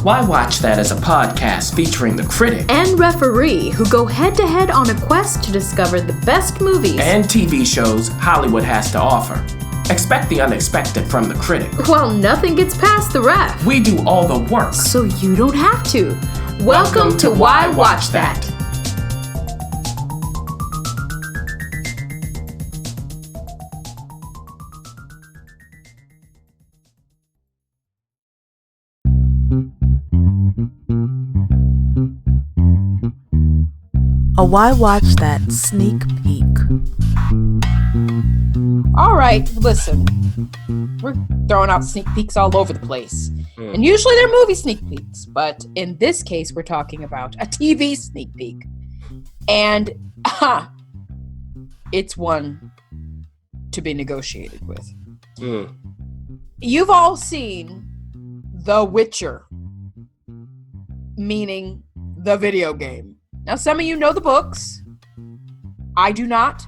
Why Watch That is a podcast featuring the critic and referee who go head-to-head on a quest to discover the best movies and TV shows Hollywood has to offer. Expect the unexpected from the critic. While nothing gets past the ref. We do all the work. So you don't have to. Welcome to Why Watch That. A Why Watch That sneak peek. All right, listen. We're throwing out sneak peeks all over the place. And usually they're movie sneak peeks. But in this case, we're talking about a TV sneak peek. And it's one to be negotiated with. You've all seen The Witcher, meaning the video game. Now, some of you know the books. I do not.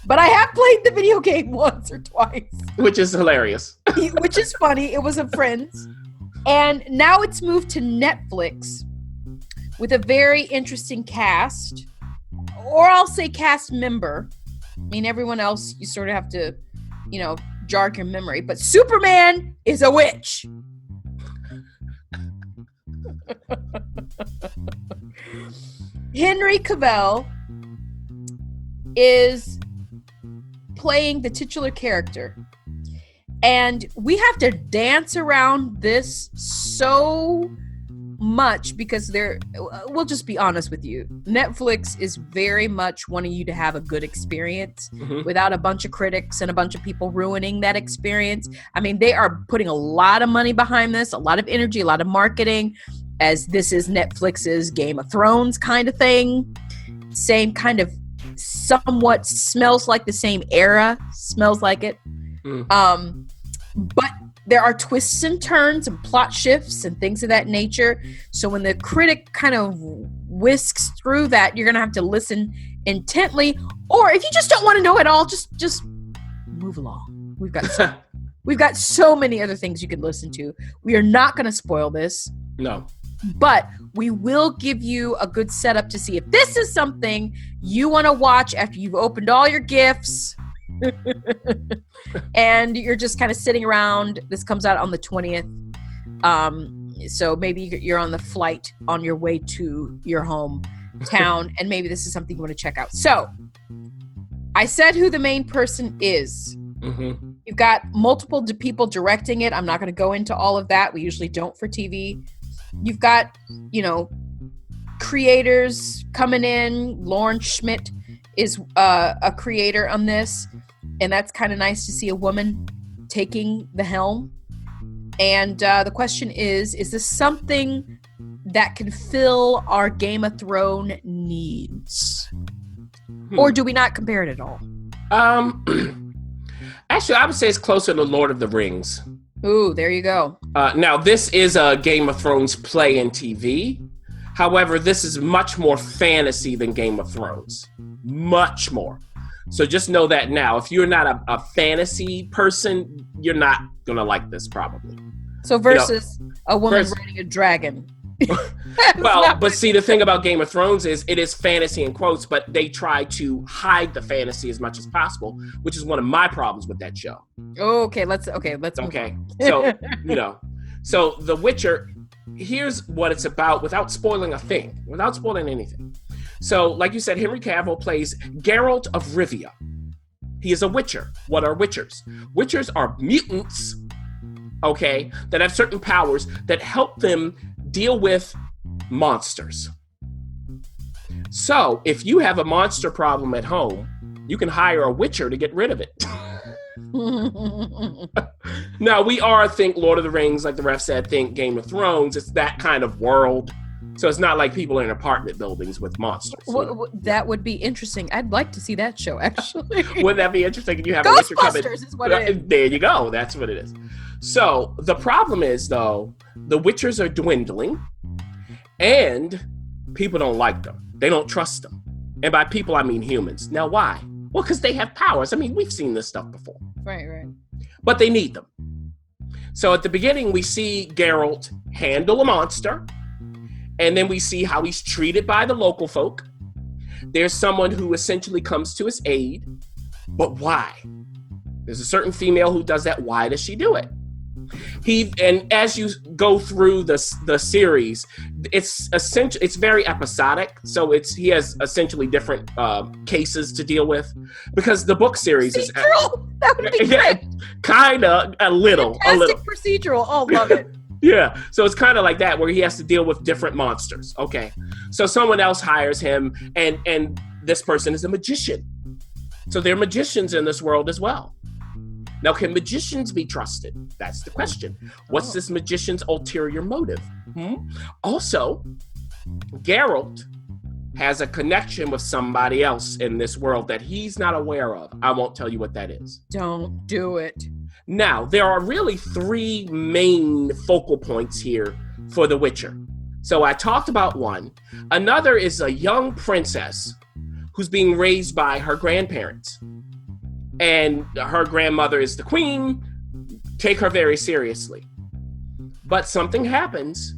But I have played the video game once or twice. Which is hilarious. Which is funny. It was a friend's. And now it's moved to Netflix with a very interesting cast. Or I'll say cast member. I mean, everyone else, you sort of have to, jog your memory. But Superman is a witch. Henry Cavill is playing the titular character, and we have to dance around this so much because we'll just be honest with you, Netflix is very much wanting you to have a good experience without a bunch of critics and a bunch of people ruining that experience. I mean, they are putting a lot of money behind this, a lot of energy, a lot of marketing, as this is Netflix's Game of Thrones kind of thing. Same kind of somewhat smells like the same era, smells like it. But there are twists and turns and plot shifts and things of that nature. So when the critic kind of whisks through that, you're going to have to listen intently. Or if you just don't want to know it all, just move along. We've got so many other things you can listen to. We are not going to spoil this. No. But we will give you a good setup to see if this is something you want to watch after you've opened all your gifts and you're just kind of sitting around. This comes out on the 20th. So maybe you're on the flight on your way to your hometown and maybe this is something you want to check out. So I said who the main person is. You've got multiple people directing it. I'm not going to go into all of that. We usually don't for TV. You've got, creators coming in. Lauren Schmidt is a creator on this. And that's kind of nice to see a woman taking the helm. And the question is this something that can fill our Game of Thrones needs? Or do we not compare it at all? Actually, I would say it's closer to Lord of the Rings. Ooh, there you go. Now, this is a Game of Thrones play in TV. However, this is much more fantasy than Game of Thrones. Much more. So just know that now. If you're not a fantasy person, you're not going to like this probably. So versus a woman riding a dragon. Well, but see, the thing about Game of Thrones is it is fantasy in quotes, but they try to hide the fantasy as much as possible, which is one of my problems with that show. Okay, let's move on. So, so The Witcher, here's what it's about without spoiling anything. So, like you said, Henry Cavill plays Geralt of Rivia. He is a Witcher. What are Witchers? Witchers are mutants, that have certain powers that help them deal with monsters. So if you have a monster problem at home, you can hire a Witcher to get rid of it. Now we think Lord of the Rings, like the ref said, think Game of Thrones. It's that kind of world. So it's not like people in apartment buildings with monsters. That would be interesting. I'd like to see that show, actually. Wouldn't that be interesting? You have a Witcher coming. Ghostbusters is what it is. There you go. That's what it is. So the problem is, though, the Witchers are dwindling and people don't like them. They don't trust them. And by people, I mean humans. Now, why? Well, because they have powers. I mean, we've seen this stuff before. Right. But they need them. So at the beginning, we see Geralt handle a monster, and then we see how he's treated by the local folk. There's someone who essentially comes to his aid, but why? There's a certain female who does that. Why does she do it? And as you go through the series, it's very episodic. So he has essentially different cases to deal with, because the book series is that would be great. Kind of a little procedural. Oh, love it. Yeah, so it's kind of like that, where he has to deal with different monsters. Okay, so someone else hires him, and this person is a magician. So there are magicians in this world as well. Now, can magicians be trusted? That's the question. What's this magician's ulterior motive? Also, Geralt has a connection with somebody else in this world that he's not aware of. I won't tell you what that is. Don't do it. Now, there are really 3 main focal points here for The Witcher. So I talked about one. Another is a young princess who's being raised by her grandparents. And her grandmother is the queen, take her very seriously. But something happens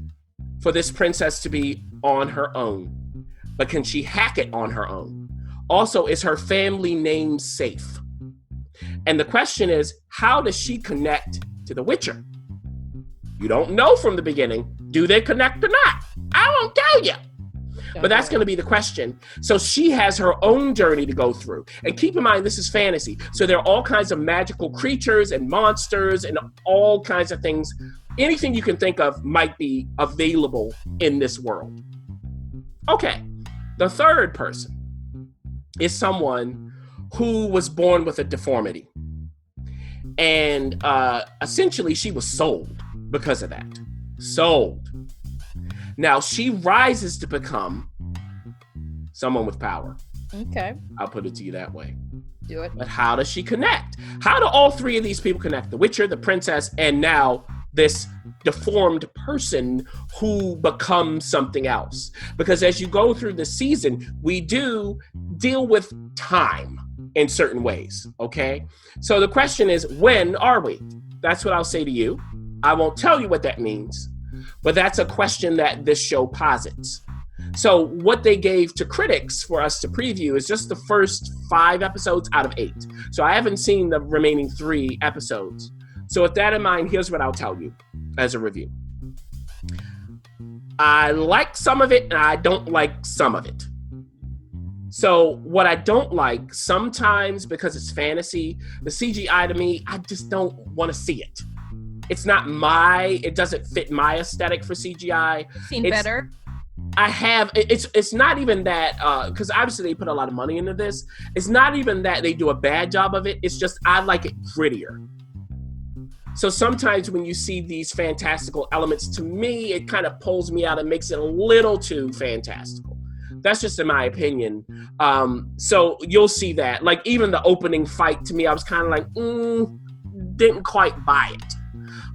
for this princess to be on her own. But can she hack it on her own? Also, is her family name safe? And the question is, how does she connect to the Witcher? You don't know from the beginning, do they connect or not? I won't tell you. But that's going to be the question. So she has her own journey to go through. And keep in mind, this is fantasy. So there are all kinds of magical creatures and monsters and all kinds of things. Anything you can think of might be available in this world. Okay. The third person is someone who was born with a deformity. And essentially, she was sold because of that. Sold. Now, she rises to become someone with power. Okay. I'll put it to you that way. Do it. But how does she connect? How do all 3 of these people connect? The Witcher, the princess, and now this deformed person who becomes something else. Because as you go through the season, we do deal with time in certain ways, okay? So the question is, when are we? That's what I'll say to you. I won't tell you what that means. But that's a question that this show posits. So what they gave to critics for us to preview is just the first 5 episodes out of 8. So I haven't seen the remaining 3 episodes. So with that in mind, here's what I'll tell you as a review. I like some of it and I don't like some of it. So what I don't like, sometimes because it's fantasy, the CGI to me, I just don't want to see it. It doesn't fit my aesthetic for CGI. Seen better? I have, it's not even that, because obviously they put a lot of money into this. It's not even that they do a bad job of it. It's just, I like it grittier. So sometimes when you see these fantastical elements, to me, it kind of pulls me out and makes it a little too fantastical. That's just in my opinion. So you'll see that. Like even the opening fight, to me, I was kind of like, didn't quite buy it.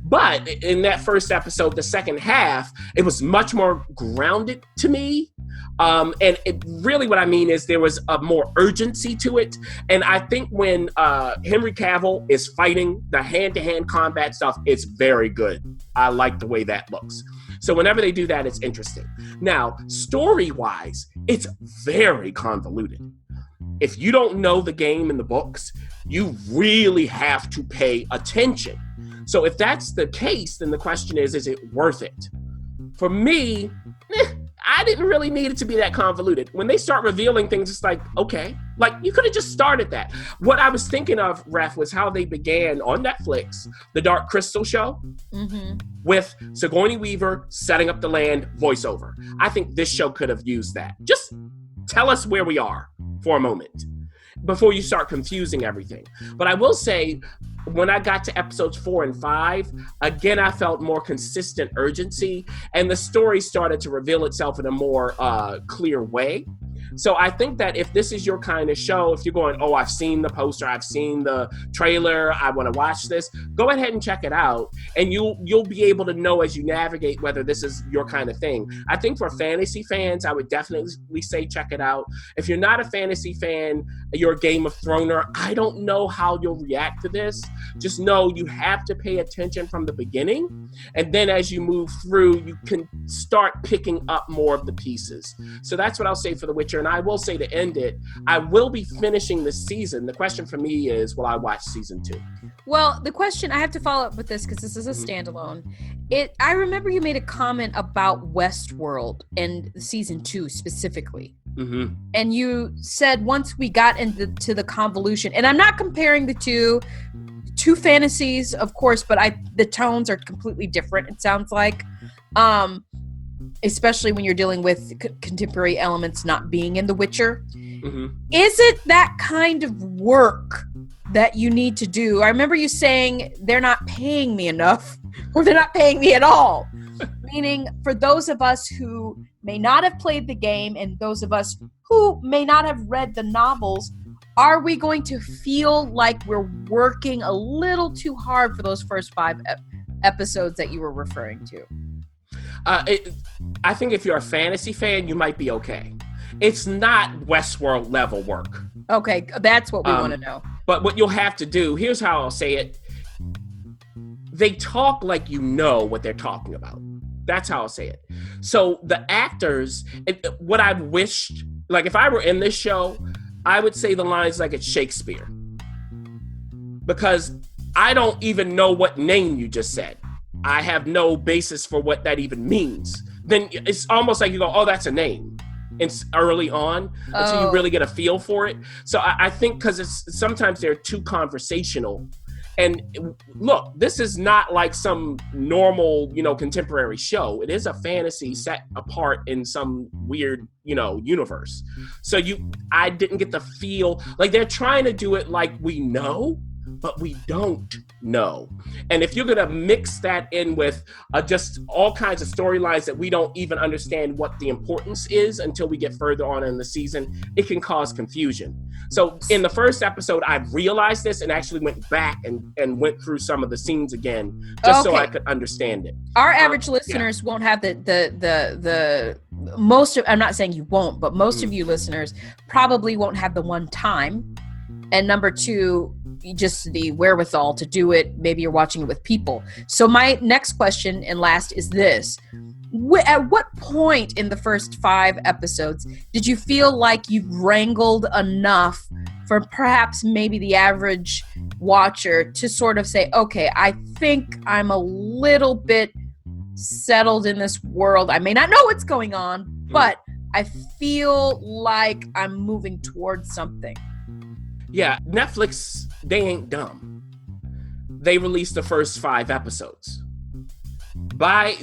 But in that first episode, the second half, it was much more grounded to me. And it really, what I mean is there was a more urgency to it. And I think when Henry Cavill is fighting the hand-to-hand combat stuff, it's very good. I like the way that looks. So whenever they do that, it's interesting. Now, story-wise, it's very convoluted. If you don't know the game and the books, you really have to pay attention. So if that's the case, then the question is it worth it? For me, I didn't really need it to be that convoluted. When they start revealing things, it's like, okay, like you could have just started that. What I was thinking of, Ref, was how they began on Netflix, the Dark Crystal show, with Sigourney Weaver setting up the land voiceover. I think this show could have used that. Just tell us where we are for a moment before you start confusing everything. But I will say, when I got to episodes 4 and 5, again, I felt more consistent urgency, and the story started to reveal itself in a more clear way. So I think that if this is your kind of show, if you're going, oh, I've seen the poster, I've seen the trailer, I want to watch this, go ahead and check it out. And you'll be able to know as you navigate whether this is your kind of thing. I think for fantasy fans, I would definitely say check it out. If you're not a fantasy fan, you're a Game of Throner, I don't know how you'll react to this. Just know you have to pay attention from the beginning. And then as you move through, you can start picking up more of the pieces. So that's what I'll say for The Witcher. And I will say to end it, I will be finishing this season. The question for me is, will I watch season 2? Well, the question, I have to follow up with this because this is a standalone. I remember you made a comment about Westworld and season 2 specifically. Mm-hmm. And you said once we got into the convolution, and I'm not comparing the two fantasies, of course, but the tones are completely different, it sounds like. Especially when you're dealing with contemporary elements not being in The Witcher. Mm-hmm. Is it that kind of work that you need to do? I remember you saying they're not paying me enough, or they're not paying me at all. Meaning, for those of us who may not have played the game and those of us who may not have read the novels, are we going to feel like we're working a little too hard for those first 5 episodes that you were referring to? I think if you're a fantasy fan, you might be okay. It's not Westworld level work. Okay, that's what we want to know. But what you'll have to do, here's how I'll say it. They talk like you know what they're talking about. That's how I'll say it. So the actors, what I wished, like if I were in this show, I would say the lines like it's Shakespeare. Because I don't even know what name you just said. I have no basis for what that even means. Then it's almost like you go, oh, that's a name. It's early on until you really get a feel for it. So I think because sometimes they're too conversational. And look, this is not like some normal, contemporary show. It is a fantasy set apart in some weird, universe. So I didn't get the feel like they're trying to do it like we know, but we don't know. And if you're going to mix that in with just all kinds of storylines that we don't even understand what the importance is until we get further on in the season, it can cause confusion. So in the first episode, I realized this and actually went back and went through some of the scenes again, just so I could understand it. Our average listeners won't have the most of, I'm not saying you won't, but most of you listeners probably won't have the one time. And number 2, just the wherewithal to do it. Maybe you're watching it with people. So my next question and last is this. At what point in the first 5 episodes did you feel like you wrangled enough for perhaps maybe the average watcher to sort of say, okay, I think I'm a little bit settled in this world. I may not know what's going on, but I feel like I'm moving towards something. Yeah, Netflix, they ain't dumb. They released the first 5 episodes. By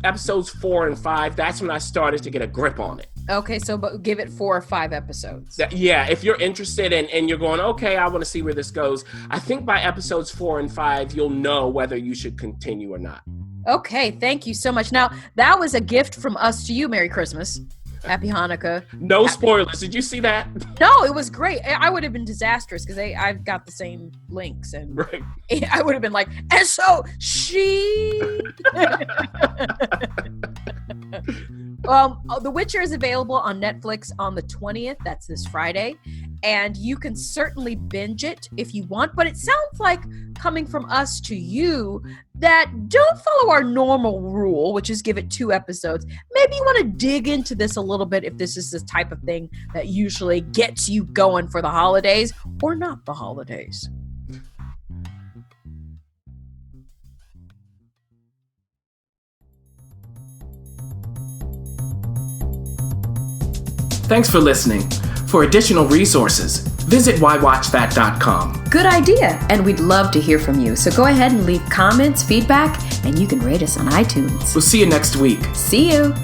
episodes 4 and 5, that's when I started to get a grip on it. Okay, so but give it 4 or 5 episodes. Yeah, if you're interested and you're going, okay, I want to see where this goes, I think by episodes 4 and 5, you'll know whether you should continue or not. Okay, thank you so much. Now, that was a gift from us to you. Merry Christmas. Happy Hanukkah. No spoilers. Did you see that? No, it was great. I would have been disastrous because I've got the same links, and right. I would have been like, and so she. The Witcher is available on Netflix on the 20th. That's this Friday. And you can certainly binge it if you want. But it sounds like, coming from us to you, that don't follow our normal rule, which is give it 2 episodes. Maybe you want to dig into this a little bit if this is the type of thing that usually gets you going for the holidays or not the holidays. Thanks for listening. For additional resources, visit WhyWatchThat.com. Good idea, and we'd love to hear from you. So go ahead and leave comments, feedback, and you can rate us on iTunes. We'll see you next week. See you.